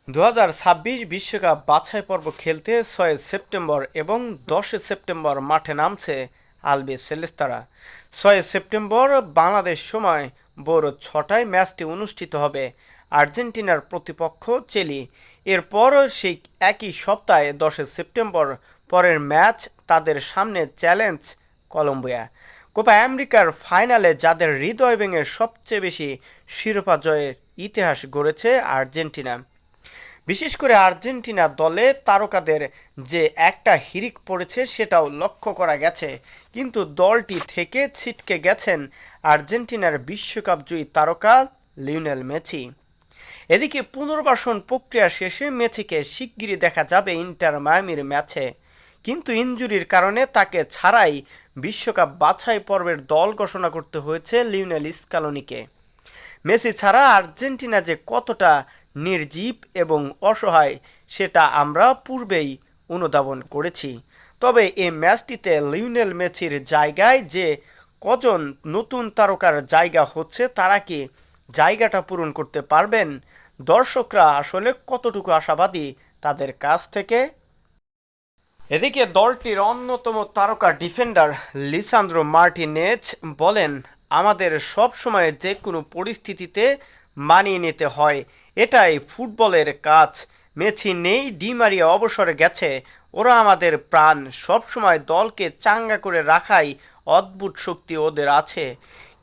2026 বিশ্বকাপ বাছাই পর্ব খেলতে 6 সেপ্টেম্বর এবং 10 সেপ্টেম্বর মাঠে নামছে আলবি সেলেস্তারা। 6 সেপ্টেম্বর বাংলাদেশ সময় ভোর 6টায় ম্যাচটি অনুষ্ঠিত হবে আর্জেন্টিনার প্রতিপক্ষ চিলি। এরপর সেই একই সপ্তাহে 10 সেপ্টেম্বর পরের ম্যাচ তাদের সামনে চ্যালেঞ্জ কলম্বিয়া। কোপা আমেরিকার ফাইনালে যাদের হৃদয় ভেঙে সবচেয়ে বেশি শিরোপা জয়ের ইতিহাস গড়েছে আর্জেন্টিনা। বিশেষ করে আর্জেন্টিনা দলে তারকাদের যে একটা হিড়িক পড়েছে সেটাও লক্ষ্য করা গেছে, কিন্তু দলটি থেকে ছিটকে গেছেন আর্জেন্টিনার বিশ্বকাপ জয়ী তারকা লিওনেল মেসি। এদিকে পুনর্বাসন প্রক্রিয়া শেষে মেসিকে শিগগিরই দেখা যাবে ইন্টার মায়ামির ম্যাচে, কিন্তু ইনজুরির কারণে তাকে ছাড়াই বিশ্বকাপ বাছাই পর্বের দল ঘোষণা করতে হয়েছে লিওনেল স্কালোনিকে। মেসি ছাড়া আর্জেন্টিনা যে কতটা নির্জীব এবং অসহায় সেটা আমরা পূর্বেই অনুধাবন করেছি। তবে এই ম্যাচটিতে লিওনেল মেসির জায়গায় যে কজন নতুন তারকার জায়গা হচ্ছে, তারা কি জায়গাটা পূরণ করতে পারবেন? দর্শকরা আসলে কতটুকু আশাবাদী তাদের কাছ থেকে? এদিকে দলটির অন্যতম তারকা ডিফেন্ডার লিসান্দ্রো মার্টিনেজ বলেন, আমাদের সব সময় যে কোনো পরিস্থিতিতে মানিয়ে নিতে হয়, এটাই ফুটবলের কাজ। মেসি নেই, ডি মারিয়া অবসরে গেছে, ওরা আমাদের প্রাণ। সবসময় দলকে চাঙ্গা করে রাখাই অদ্ভুত শক্তি ওদের আছে,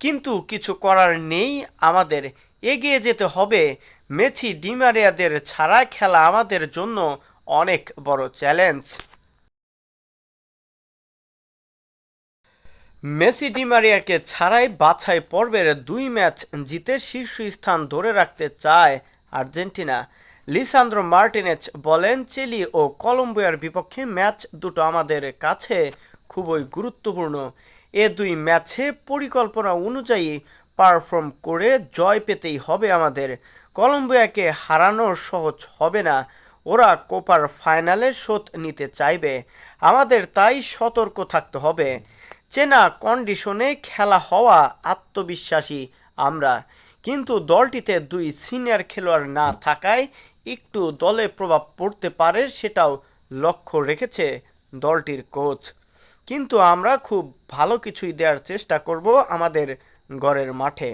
কিন্তু কিছু করার নেই, আমাদের এগিয়ে যেতে হবে। মেসি ডি মারিয়াদের ছাড়া খেলা আমাদের জন্য অনেক বড় চ্যালেঞ্জ। মেসি ডি মারিয়াকে ছাড়াই বাছাই পর্বের 2 ম্যাচ জিতে শীর্ষস্থান ধরে রাখতে চায় আর্জেন্টিনা। লিসান্দ্রো মার্টিনেজ বলেন, চিলি ও কলম্বিয়ার বিপক্ষে ম্যাচ দুটো আমাদের কাছে খুবই গুরুত্বপূর্ণ। এ 2 ম্যাচে পরিকল্পনা অনুযায়ী পারফর্ম করে জয় পেতেই হবে আমাদের। কলম্বিয়াকে হারানো সহজ হবে না, ওরা কোপার ফাইনালে শোধ নিতে চাইবে, আমাদের তাই সতর্ক থাকতে হবে। চেনা কন্ডিশনে খেলা হওয়া আত্মবিশ্বাসী আমরা, কিন্তু দলটিতে 2 সিনিয়র খেলোয়াড় না থাকায় একটু দলে প্রভাব পড়তে পারে, সেটাও লক্ষ্য রেখেছে দলটির কোচ। কিন্তু আমরা খুব ভালো কিছুই দেওয়ার চেষ্টা করব আমাদের ঘরের মাঠে।